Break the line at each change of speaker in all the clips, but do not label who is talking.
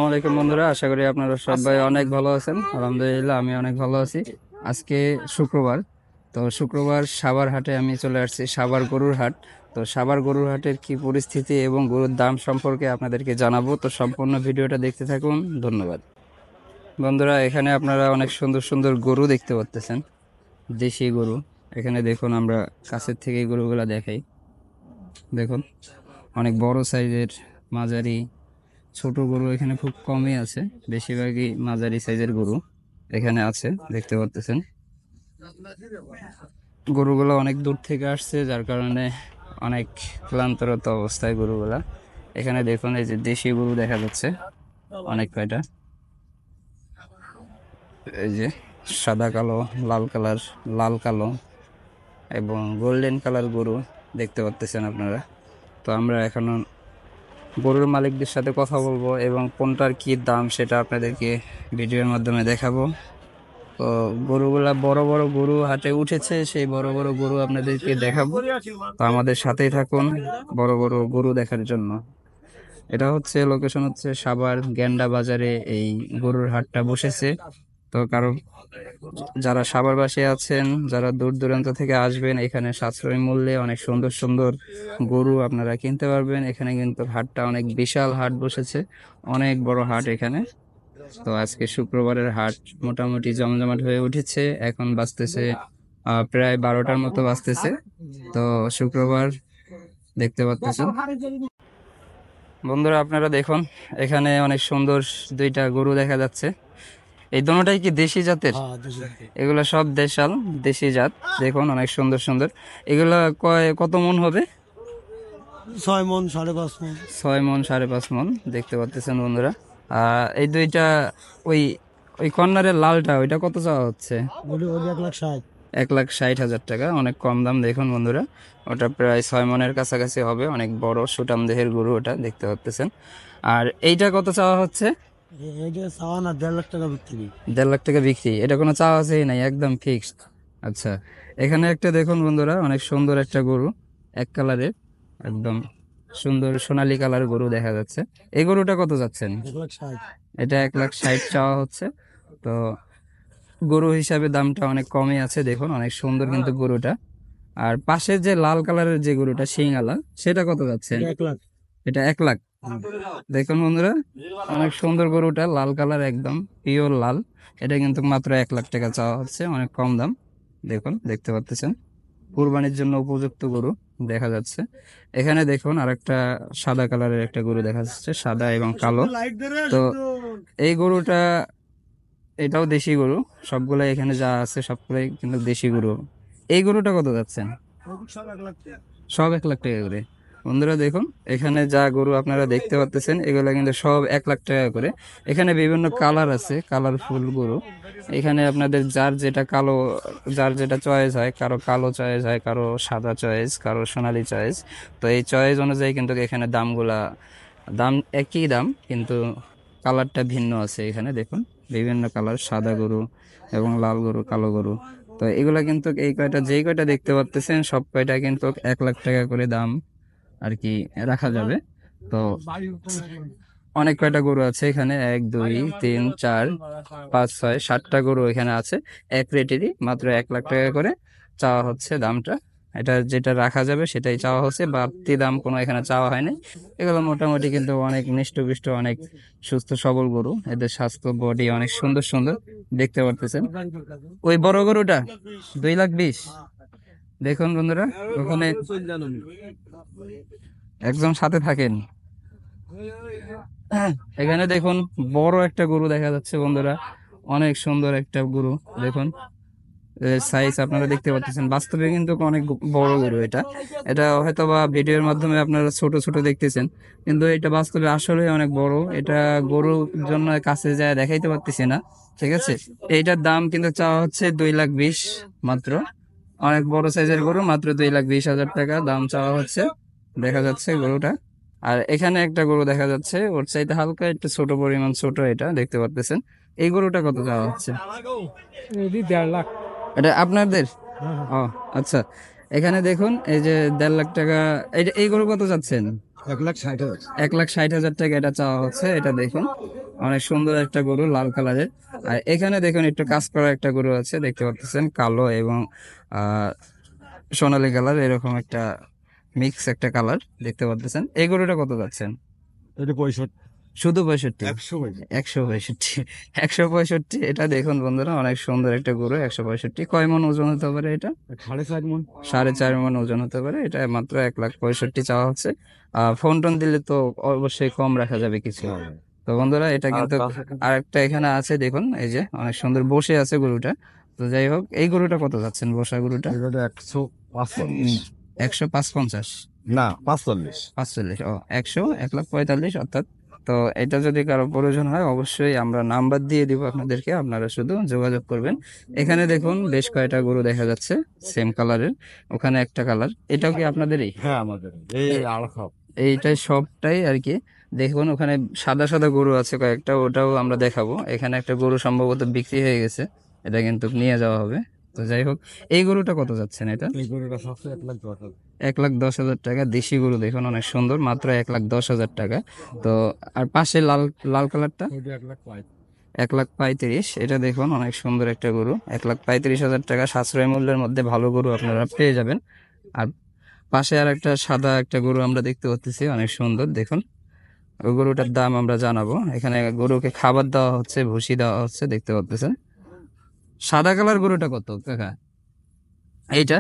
আলাইকুম বন্ধুরা, আশা করি আপনারা সবাই অনেক ভালো আছেন। আলহামদুলিল্লাহ আমি অনেক ভালো আছি। আজকে শুক্রবার, তো শুক্রবার সাভার হাটে আমি চলে আসছি, সাভার গরুর হাট। তো সাভার গরুর হাটের কি পরিস্থিতি এবং গরুর দাম সম্পর্কে আপনাদেরকে জানাবো, তো সম্পূর্ণ ভিডিওটা দেখতে থাকুন। ধন্যবাদ। বন্ধুরা, এখানে আপনারা অনেক সুন্দর সুন্দর গরু দেখতে পাচ্ছেন, দেশি গরু। এখানে দেখুন, আমরা কাছের থেকে গরুগুলা দেখাই। দেখুন, অনেক বড় সাইজের, মাঝারি, ছোট গরু এখানে খুব কমই আছে। বেশিরভাগই মাঝারি সাইজের গরু এখানে আছে, দেখতে পাচ্ছেন। গরুগুলো অনেক দূর থেকে আসছে, যার কারণে অনেক ক্লান্তরত অবস্থায় গরুগুলা। এখানে দেখুন, এই যে দেশি গরু দেখা যাচ্ছে অনেক কয়টা। এই যে সাদা কালো, লাল কালার, লাল কালো এবং গোল্ডেন কালার গরু দেখতে পাচ্ছেন আপনারা। তো আমরা এখনো গরুর মালিকদের সাথে কথা বলবো এবং কোনটার কি দাম সেটা আপনাদেরকে ভিডিওর মাধ্যমে দেখাবো। তো গরুগুলা বড় বড় গরু হাটে উঠেছে, সেই বড় বড় গরু আপনাদেরকে দেখাবো। তো আমাদের সাথেই থাকুন বড় বড় গরু দেখার জন্য। এটা হচ্ছে লোকেশন হচ্ছে সাভার গেন্ডা বাজারে এই গরুর হাটটা বসেছে। তো কারণ যারা সাভারবাসী আছেন, যারা দূর দূরান্ত থেকে আসবেন, এখানে সাশ্রয়ী মূল্যে অনেক সুন্দর সুন্দর গরু আপনারা কিনতে পারবেন। এখানে কিন্তু হাটটা অনেক বিশাল হাট বসেছে, অনেক বড় হাট এখানে। তো আজকে শুক্রবারের হাট মোটামুটি জমজমাট হয়ে উঠেছে। এখন বাজতেছে প্রায় 12টার মতো বাজতেছে। তো শুক্রবার দেখতে পাচ্ছেন বন্ধুরা, আপনারা দেখুন, এখানে অনেক সুন্দর দুইটা গরু দেখা যাচ্ছে। এই দুটোটাই কি দেশি জাতের? এগুলা সব দেশাল, দেশি জাত। দেখুন, অনেক সুন্দর সুন্দর। এগুলা কত মন হবে?
6 মণ, 5.5 মণ।
6 মন, 5.5 মন দেখতে পাচ্ছেন বন্ধুরা। এই দুইটা, ওই ওই কর্নারের লালটা, ওইটা কত চাওয়া হচ্ছে?
1,60,000।
1,60,000 টাকা, অনেক কম দাম। দেখুন বন্ধুরা, ওটা প্রায় 6 মনের কাছাকাছি হবে। অনেক বড় সুটাম দেহের গরু ওটা, দেখতে পাচ্ছেন। আর এইটা কত চাওয়া হচ্ছে?
এটা চাওয়া না, 1.5 লাখ টাকা বিক্রি।
1.5 লাখ টাকা বিক্রি। এটা কোনো চাওয়া আছেই নাই, একদম ফিক্সড। আচ্ছা, এখানে একটা দেখুন বন্ধুরা, অনেক সুন্দর একটা গরু, এক কালারের, একদম সুন্দর সোনালী কালার গরু দেখা যাচ্ছে। এই গরুটা কত যাচ্ছেন?
1,60,000।
এটা 1,60,000 চাওয়া হচ্ছে। তো গরু হিসাবে দামটা অনেক কমই আছে। দেখুন, অনেক সুন্দর কিন্তু গরুটা। আর পাশে যে লাল কালারের যে গরুটা সিংআলা, সেটা কত যাচ্ছেন?
1 লাখ।
এটা 1 লাখ। দেখুন বন্ধুরা, অনেক সুন্দর গরুটা, লাল কালার, একদম পিওর লাল। এটা কিন্তু মাত্র 1 লাখ টাকা চাওয়া হচ্ছে, অনেক কম দাম। দেখুন, দেখতে পাচ্ছেন, কুরবানির জন্য উপযুক্ত গরু দেখা যাচ্ছে। এখানে দেখুন, আরেকটা সাদা কালারের একটা গরু দেখা যাচ্ছে, সাদা এবং কালো। তো এই গরুটা, এটাও দেশি গরু। সবগুলাই এখানে যা আছে সবগুলাই কিন্তু দেশি গরু। এই গরুটা কত যাচ্ছেন? সব 1 লাখ টাকা করে। বন্ধুরা দেখুন, এখানে যা গরু আপনারা দেখতে পাচ্ছেন, এগুলা কিন্তু সব 1 লাখ টাকা করে। এখানে বিভিন্ন কালার আছে, কালারফুল গরু। এখানে আপনাদের যার যেটা কালো, যার যেটা চয়েস হয়, কারো কালো চয়েস হয়, কারো সাদা চয়েস, কারো সোনালী চয়েস। তো এই চয়েস অনুযায়ী কিন্তু এখানে দাম একই দাম, কিন্তু কালারটা ভিন্ন আছে। এখানে দেখুন, বিভিন্ন কালার, সাদা গরু এবং লাল গরু, কালো গরু। তো এগুলা কিন্তু, এই কয়টা, যেই কয়টা দেখতে পাচ্ছেন, সব কয়টা কিন্তু 1 লাখ টাকা করে দাম আর কি রাখা যাবে। তো অনেক কয়টা গরু আছে এখানে, 1 2 3 4 5 6 7টা গরু এখানে আছে। এক রেটেরই, মাত্র 1 লাখ টাকা করে চাওয়া হচ্ছে দামটা। এটা যেটা রাখা যাবে সেটাই চাওয়া হচ্ছে, বাড়তি দাম কোনো এখানে চাওয়া হয়নি। এগুলো মোটামুটি কিন্তু অনেক মিষ্টপুষ্ট, অনেক সুস্থ সবল গরু। এদের স্বাস্থ্য, বডি অনেক সুন্দর সুন্দর, দেখতে পারতেছেন। ওই বড় গরুটা 2,20,000। দেখুন বন্ধুরা, ওখানে একদম সাথে থাকেন। এখানে দেখুন, বড় একটা গরু দেখা যাচ্ছে বন্ধুরা, অনেক সুন্দর একটা গরু। দেখুন সাইজ আপনারা দেখতে পাচ্ছেন, বাস্তবে কিন্তু অনেক বড় গরু এটা। এটা হয়তো বা ভিডিওর মাধ্যমে আপনারা ছোট ছোট দেখতেছেন, কিন্তু এটা বাস্তবে আসলে অনেক বড়। এটা গরুর জন্য কাছে যায় দেখাইতে পারতেছি না, ঠিক আছে। এইটার দাম কিন্তু চাওয়া হচ্ছে 2,20,000 মাত্র। অনেক বড় সাইজের গরু, মাত্র 2,20,000 টাকা দাম চাওয়া হচ্ছে, দেখা যাচ্ছে গরুটা। আর এখানে একটা গরু দেখা যাচ্ছে, ওর চাইতে হালকা একটু ছোট পরিমাণ ছোট, এটা দেখতে পাচ্ছেন। এই গরুটা কত চাওয়া হচ্ছে?
1.5 লাখ।
এটা আপনাদের? ও, আচ্ছা। এখানে দেখুন, এই যে 1.5 লাখ টাকা। এই গরু কত যাচ্ছেন?
1,60,000।
1,60,000 টাকা এটা চাওয়া হচ্ছে। এটা দেখুন অনেক সুন্দর একটা গরু, লাল কালারের। আর এখানে দেখুন একটু কাজ করা একটা গরু আছে, দেখতে পাচ্ছেন, কালো এবং আহ সোনালী কালার, এরকম একটা মিক্স একটা কালার দেখতে পাচ্ছেন। এই গরুটা কত যাচ্ছেন?
এটা 65।
শুধু 65?
165।
165, 165। এটা দেখুন বন্ধুরা, অনেক সুন্দর একটা গরু। 165 কয় মন ওজন হতে পারে এটা?
4.5 মণ।
4.5 মন ওজন হতে পারে। এটা মাত্র 1,65,000 চাওয়া হচ্ছে। ফোন টোন দিলে তো অবশ্যই কম রাখা যাবে কিছু। তো বন্ধুরা এটা কিন্তু আরেকটা এখানে আছে, দেখুন এই যে অনেক সুন্দর বসে আছে গরুটা। তো যাই হোক, এই গরুটা কত যাচ্ছেন, বসা গরুটা?
এটা 145।
155?
না, 45।
45? ও, 1,45,000 অর্থাৎ। তো এটা যদি কারো প্রয়োজন হয় অবশ্যই আমরা নাম্বার দিয়ে দিব আপনাদেরকে, আপনারা শুধু যোগাযোগ করবেন। এখানে দেখুন বেশ কয়টা গরু দেখা যাচ্ছে সেম কালারের। ওখানে একটা কালার, এটাও কি আপনাদেরই?
হ্যাঁ, আমাদের এই আলাদা।
এইটাই সবটাই আর কি। দেখুন ওখানে সাদা সাদা গরু আছে কয়েকটা, ওটাও আমরা দেখাবো। এখানে একটা গরু সম্ভবত বিক্রি হয়ে গেছে, এটা কিন্তু নিয়ে যাওয়া হবে। তো যাই হোক, এই গরুটা কত যাচ্ছেন এটা?
এই গরুটা সবচেয়ে 1,10,000।
1,10,000 টাকা। দেশি গরু দেখুন অনেক সুন্দর, মাত্র 1,10,000 টাকা। তো আর পাশে লাল লাল কালারটা?
ওইটা 1,05,000।
1,35,000। এটা দেখুন অনেক সুন্দর একটা গরু, 1,35,000 টাকা সাশ্রয় মূল্যের মধ্যে ভালো গরু আপনারা পেয়ে যাবেন। আর পাশে আর একটা সাদা একটা গরু আমরা দেখতে পাচ্ছি, অনেক সুন্দর দেখুন। ওই গরুটার দাম আমরা জানাবো। এখানে গরুকে খাবার দেওয়া হচ্ছে, ভুসি দেওয়া হচ্ছে, দেখতে পাচ্ছেন। সাদা কালার গরুটা কত কাকা? এইটা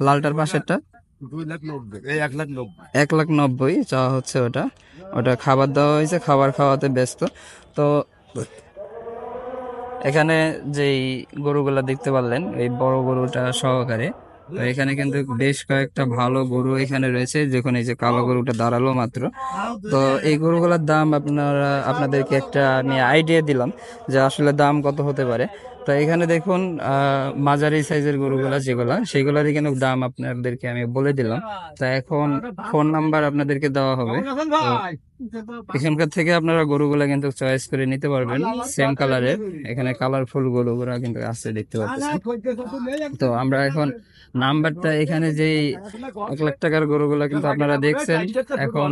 লালটার পাশেরটা?
2,90,000। এই 1,90,000।
1,90,000 চাওয়া হচ্ছে ওটা। ওটা খাবার দেওয়া হয়েছে, খাবার খাওয়াতে ব্যস্ত। তো এখানে যেই গরুগুলা দেখতে পারলেন, এই বড় গরুটা সহকারে, তো এখানে কিন্তু বেশ কয়েকটা ভালো গরু এখানে রয়েছে। যখন এই যে কালো গরুটা দাঁড়ালো মাত্র, তো এই গরুগুলোর দাম আপনাদেরকে একটা আমি আইডিয়া দিলাম যে আসলে দাম কত হতে পারে। তো এখানে দেখুন মাঝারি সাইজের গরুগুলা যেগুলা, সেগুলারই কিন্তু দাম আপনাদেরকে আমি বলে দিলাম। তা এখন ফোন নাম্বার আপনাদেরকে দেওয়া হবে। তো এখানকার থেকে আপনারা গরুগুলা কিন্তু চয়েস করে নিতে পারবেন সেম কালারের। এখানে কালারফুল গরুগুলা কিন্তু আছে, দেখতে পাচ্ছেন। তো আমরা এখন নাম্বারটা, এখানে যেই 1,00,000 টাকার গরুগুলা কিন্তু আপনারা দেখছেন, এখন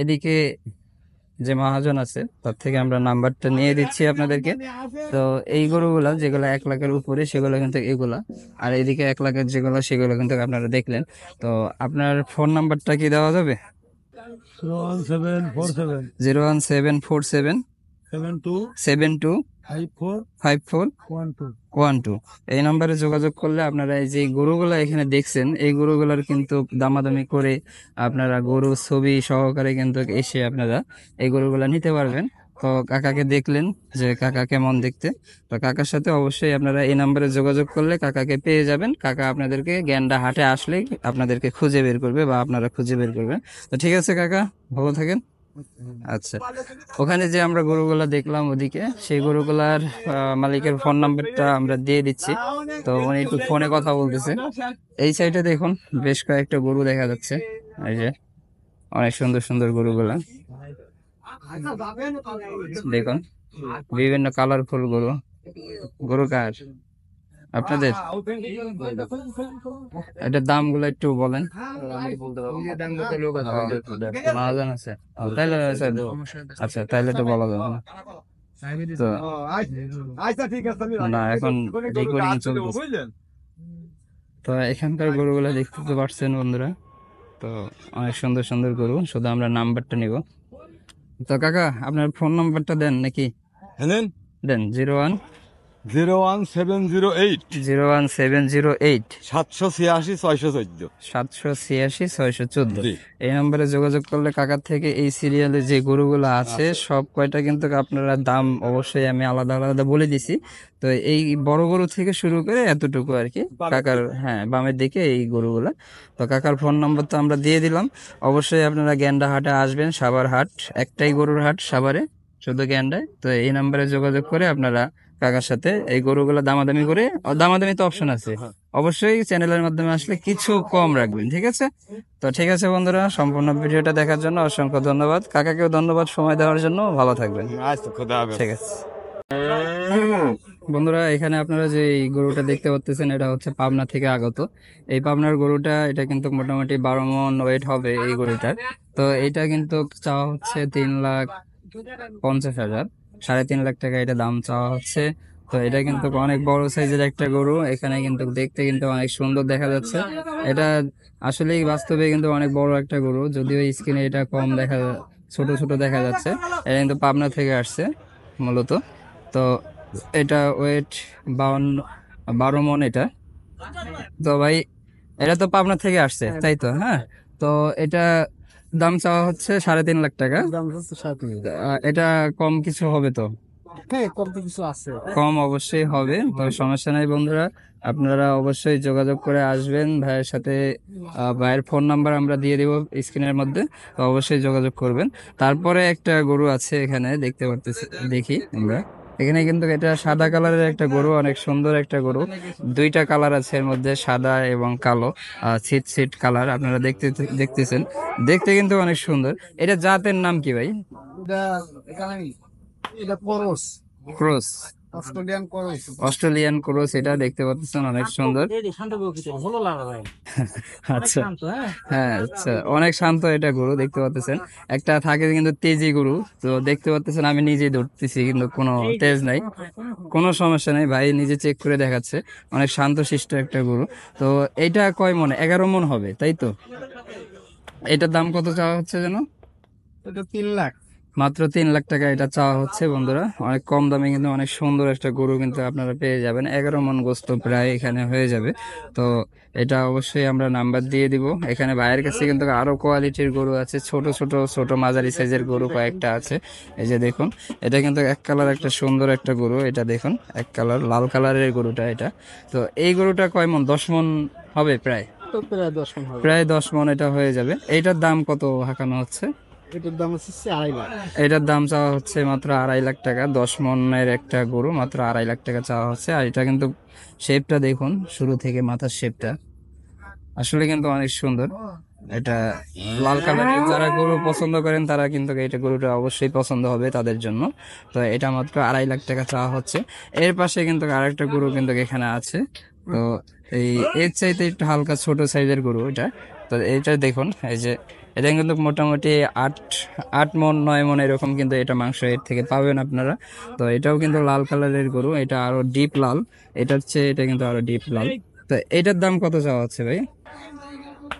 এদিকে যে মহাজন আছে তার থেকে আমরা নাম্বারটা নিয়ে দিচ্ছি আপনাদেরকে। তো এই গরুগুলা যেগুলো 1,00,000-এর উপরে সেগুলো কিন্তু এগুলা, আর এদিকে 1,00,000-এর যেগুলো সেগুলো কিন্তু আপনারা দেখলেন। তো আপনার ফোন নাম্বারটা কি দেওয়া যাবে?
01747
01747
72
72
54
54
12।
12। এই নম্বরে যোগাযোগ করলে আপনারা এই যে গরুগুলা এখানে দেখছেন, এই গরুগুলার কিন্তু দামাদামি করে আপনারা গরু ছবি সহকারে কিন্তু এসে আপনারা এই গরুগুলা নিতে পারবেন। তো কাকাকে দেখলেন যে কাকা কেমন দেখতে, তো কাকার সাথে অবশ্যই আপনারা এই নম্বরে যোগাযোগ করলে কাকাকে পেয়ে যাবেন। কাকা আপনাদেরকে গ্যান্ডা হাটে আসলেই আপনাদেরকে খুঁজে বের করবে বা আপনারা খুঁজে বের করবেন। তো ঠিক আছে কাকা, ভালো থাকেন। আচ্ছা, ওখানে যে আমরা গরুগুলা দেখলাম ওদিকে, সেই গরুগুলার মালিকের ফোন নাম্বারটা আমরা দিয়ে দিচ্ছি। তো উনি একটু ফোনে কথা বলতেছে। এই সাইডে দেখুন বেশ কয়েকটা গরু দেখা যাচ্ছে, এই যে অনেক সুন্দর সুন্দর গরুগুলা দেখুন, বিভিন্ন কালারফুল গরু। গরু কার? আপনাদের? এটার দাম গুলো একটু বলেন। মহাজন আছে? তাইলে আচ্ছা, তাইলে তো বলা যাবে না। তো না, এখন রেকর্ডিং চলতেছে। তো এখানকার গরুগুলা দেখতে তো পারছেন বন্ধুরা। তো অনেক সুন্দর সুন্দর গরু, শুধু আমরা নাম্বারটা নিব। তো কাকা আপনার ফোন নাম্বারটা দেন নাকি?
হ্যাঁ,
দেন।
01708
01708
786 614।
786 614।
জি।
এই নম্বরে যোগাযোগ করলে কাকার থেকে এই সিরিয়ালে যে গরুগুলো আছে সব কয়টা কিন্তু আপনারা দাম অবশ্যই আমি আলাদা আলাদা বলে দিছি। তো এই বড় গরু থেকে শুরু করে এতটুকু আর কি কাকার, হ্যাঁ বামের দিকে এই গরুগুলা। তো কাকার ফোন নম্বর তো আমরা দিয়ে দিলাম। অবশ্যই আপনারা গ্যান্ডা হাটে আসবেন, সাভার হাট, একটাই গরুর হাট সাভারে, শুধু গ্যান্ডায়। তো এই নম্বরে যোগাযোগ করে আপনারা কাকার সাথে এই গরুগুলো দামাদামি করে, দামাদামি তো অপশন আছে, অবশ্যই চ্যানেলের মাধ্যমে আসলে কিছু কম রাখবেন, ঠিক আছে? তো ঠিক আছে বন্ধুরা, সম্পূর্ণ ভিডিওটা দেখার জন্য অসংখ্য ধন্যবাদ। কাকাকেও ধন্যবাদ সময় দেওয়ার জন্য। ভালো থাকবেন।
আচ্ছা, খোদা হাফেজ।
ঠিক আছে। বন্ধুরা এখানে আপনারা যে এই গরুটা দেখতে পাচ্ছেন এটা হচ্ছে পাবনা থেকে আগত। এই পাবনার গরুটা এটা কিন্তু মোটামুটি 12 মণ ওয়েট হবে এই গরুটার। তো এটা কিন্তু চাওয়া হচ্ছে 3,50,000, 3.5 লাখ টাকা এটা দাম চাওয়া হচ্ছে। তো এটা কিন্তু অনেক বড় সাইজের একটা গরু, এখানে কিন্তু দেখতে কিন্তু অনেক সুন্দর দেখা যাচ্ছে। এটা আসলেই বাস্তবে কিন্তু অনেক বড় একটা গরু, যদিও স্ক্রিনে এটা কম দেখা, ছোট ছোট দেখা যাচ্ছে। এটা কিন্তু পাবনা থেকে আসছে মূলত। তো এটা ওয়েট 12 মণ এটা। তো ভাই এটা তো পাবনা থেকে আসছে তাই তো? হ্যাঁ। তো এটা দাম চাওয়া হচ্ছে 3.5 লাখ টাকা। এটা কম কিছু হবে তো?
হ্যাঁ, কত কিছু আছে।
কম অবশ্যই হবে, তবে সমস্যা নাই বন্ধুরা, আপনারা অবশ্যই যোগাযোগ করে আসবেন ভাইয়ের সাথে। ভাইয়ের ফোন নাম্বার আমরা দিয়ে দেব স্ক্রিনের মধ্যে, তো অবশ্যই যোগাযোগ করবেন। তারপরে একটা গরু আছে এখানে দেখতে পারতেছি, দেখি আমরা এখানে কিন্তু এটা সাদা কালারের একটা গরু, অনেক সুন্দর একটা গরু। দুইটা কালার আছে এর মধ্যে, সাদা এবং কালো, ছিট ছিট কালার আপনারা দেখতেছেন। দেখতে কিন্তু অনেক সুন্দর। এটা জাতের নাম কি ভাই?
এটা এখানে এটা করস,
ক্রস,
অস্ট্রেলিয়ান করস।
অস্ট্রেলিয়ান ক্রস, এটা দেখতে পাচ্ছেন অনেক সুন্দর। আচ্ছা, হ্যাঁ আচ্ছা, অনেক শান্ত এটা গরু দেখতে পাচ্ছেন। একটা থাকে কিন্তু তেজি গরু, তো দেখতে পাচ্ছেন আমি নিজেই ধরতেছি কিন্তু কোনো তেজ নাই, কোনো সমস্যা নেই, ভাই নিজে চেক করে দেখাচ্ছে। অনেক শান্ত শিষ্ট একটা গরু। তো এইটা কয় মণ? 11 মণ হবে তাই তো? এটার দাম কত চাওয়া হচ্ছে যেন?
এটা 3 লাখ।
মাত্র 3 লাখ টাকা এটা চাওয়া হচ্ছে বন্ধুরা। অনেক কম দামে কিন্তু অনেক সুন্দর একটা গরু কিন্তু আপনারা পেয়ে যাবেন। 11 মণ গোস্ত প্রায় এখানে হয়ে যাবে। তো এটা অবশ্যই আমরা নাম্বার দিয়ে দিব। এখানে ভাইয়ের কাছে কিন্তু আরো কোয়ালিটির গরু আছে, ছোট ছোট ছোট মাঝারি সাইজের গরু কয়েকটা আছে। এই যে দেখুন, এটা কিন্তু এক কালার একটা সুন্দর একটা গরু, এটা দেখুন এক কালার লাল কালারের গরুটা এটা। তো এই গরুটা কয় মণ? 10 মণ হবে প্রায়?
তো প্রায় 10 হবে।
প্রায় 10 মণ এটা হয়ে যাবে। এইটার দাম কত হাঁকানো হচ্ছে?
এটার দাম হচ্ছে 2.5 লাখ।
এটার দাম চাওয়া হচ্ছে মাত্র 2.5 লাখ টাকা। 10 মণের একটা গরু, মাত্র 2.5 লাখ টাকা চাওয়া হচ্ছে। আর এটা কিন্তু শেপটা দেখুন, শুরু থেকে মাথার শেপটা আসলে কিন্তু অনেক সুন্দর। এটা লাল কালারের যারা গরু পছন্দ করেন তারা কিন্তু এটা গরুটা অবশ্যই পছন্দ হবে তাদের জন্য। তো এটা মাত্র 2.5 লাখ টাকা চাওয়া হচ্ছে। এর পাশে কিন্তু আরেকটা গরু কিন্তু এখানে আছে। তো এই এর চাইতে একটু হালকা ছোট সাইজের গরু এটা। তো এইটা দেখুন, এই যে এটা কিন্তু মোটামুটি 8 8 মণ 9 মণ এরকম কিন্তু এটা মাংস এর থেকে পাবেন আপনারা। তো এটাও কিন্তু লাল কালারের গরু, এটা আরো ডিপ লাল, এটার চেয়ে এটা কিন্তু আরো ডিপ লাল। তো এটার দাম কত চাওয়া হচ্ছে ভাই?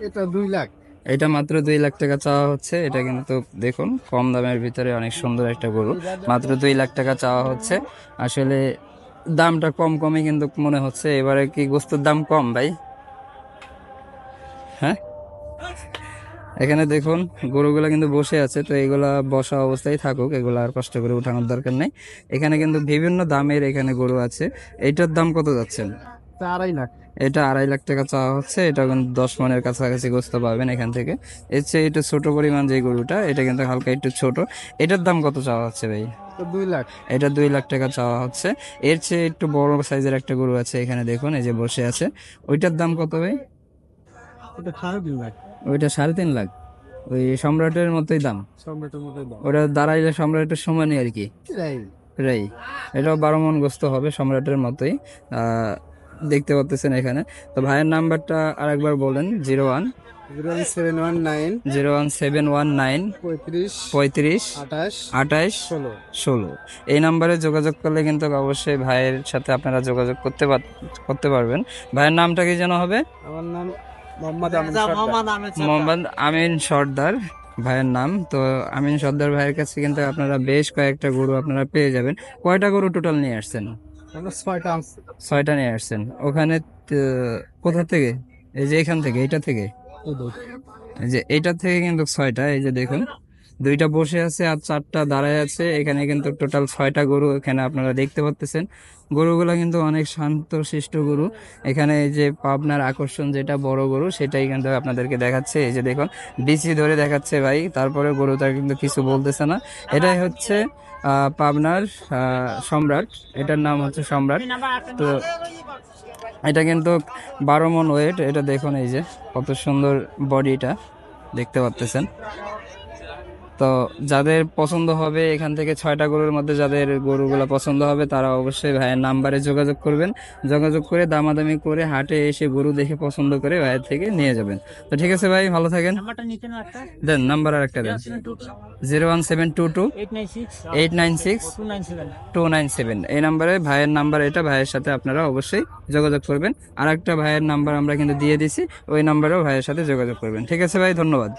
এটা 2 লাখ।
এটা মাত্র 2 লাখ টাকা চাওয়া হচ্ছে। এটা কিন্তু দেখুন কম দামের ভিতরে অনেক সুন্দর একটা গরু, মাত্র 2 লাখ টাকা চাওয়া হচ্ছে। আসলে দামটা কম কমই কিন্তু মনে হচ্ছে। এবারে কি গোস্তের দাম কম ভাই? হ্যাঁ, এখানে দেখুন গরুগুলা কিন্তু বসে আছে, তো এগুলা বসা অবস্থায় থাকুক, এগুলা আর কষ্ট করে উঠানোর দরকার নেই। এখানে কিন্তু বিভিন্ন দামের এখানে গরু আছে। এইটার দাম কত যাচ্ছেন?
2.5 লাখ।
এটা 2.5 লাখ টাকা চাওয়া হচ্ছে। এটা কিন্তু 10 মণের কাছাকাছি গোস্ত পাবেন এখান থেকে। এর চেয়ে একটু ছোট পরিমাণ যে গরুটা, এটা কিন্তু হালকা একটু ছোট। এটার দাম কত চাওয়া হচ্ছে ভাই?
তো 2 লাখ।
এটা 2 লাখ টাকা চাওয়া হচ্ছে। এর চেয়ে একটু বড় সাইজের একটা গরু আছে এখানে দেখুন, এই যে বসে আছে। ওইটার দাম কত ভাই?
এটা 3.5 লাখ।
ওইটা 3.5 লাখ, ওই সম্রাটের মতোই দাম।
সম্রাটের মতো দাম।
ওটা দাঁড়াইলে সম্রাটের সমানই আর কি
এটাই।
প্রায়। এটাও 12 মণ গোস্ত হবে সম্রাটের মতোই। আহ দেখতে পাচ্ছেন এখানে। তো ভাইয়ের নাম্বারটা আরেকবার বলেন। 01
01719
01719
35
35
28
28
16।
16। এই নাম্বারে যোগাযোগ করলে কিন্তু অবশ্যই ভাইয়ের সাথে আপনারা যোগাযোগ করতে পারবেন। ভাইয়ের নামটা কি যেন হবে?
আমার নাম মোহাম্মদ আমিন সর্দার।
মোহাম্মদ আমিন সর্দার ভাইয়ের নাম। তো আমিন সর্দার ভাইয়ের কাছে কিন্তু আপনারা বেশ কয়েকটা গরু আপনারা পেয়ে যাবেন। কয়টা গরু টোটাল নিয়ে আসছেন?
আমরা 6টা আনছি।
6টা নিয়ে আসছেন। ওখানে কোথা থেকে? এই যে এখান থেকে, এইটা থেকে, এই যে এইটা থেকে কিন্তু 6টা। এই যে দেখুন, 2টা বসে আছে আর 4টা দাঁড়ায় আছে। এখানে কিন্তু টোটাল 6টা গরু এখানে আপনারা দেখতে পাচ্ছেন। গরুগুলা কিন্তু অনেক শান্ত শিষ্ট গরু। এখানে এই যে পাবনার আকর্ষণ যেটা বড় গরু, সেটাই কিন্তু আপনাদেরকে দেখাচ্ছে। এই যে দেখুন, বিচি ধরে দেখাচ্ছে ভাই, তারপরে গরুটা কিন্তু কিছু বলতেছে না। এটাই হচ্ছে পাবনার সম্রাট, এটার নাম হচ্ছে সম্রাট। তো এটা কিন্তু 12 মণ ওয়েট। এটা দেখুন, এই যে কত সুন্দর বডিটা দেখতে পাচ্ছেন। তো যাদের পছন্দ হবে এখান থেকে 6টা গরুর মধ্যে যাদের গরুগুলো পছন্দ হবে তারা অবশ্যই ভাইয়ের নাম্বারে যোগাযোগ করবেন, যোগাযোগ করে দামাদামি করে হাটে এসে গরু দেখে পছন্দ করে ভাইয়ের থেকে নিয়ে যাবেন। তো ঠিক আছে ভাই, ভালো থাকেন। দেন নাম্বার আর একটা দেন, 01722 896 297। এই নাম্বারে ভাইয়ের নাম্বার, এটা ভাইয়ের সাথে আপনারা অবশ্যই যোগাযোগ করবেন। আর একটা ভাইয়ের নাম্বার আমরা কিন্তু দিয়ে দিছি, ওই নাম্বারেও ভাইয়ের সাথে যোগাযোগ করবেন। ঠিক আছে ভাই, ধন্যবাদ।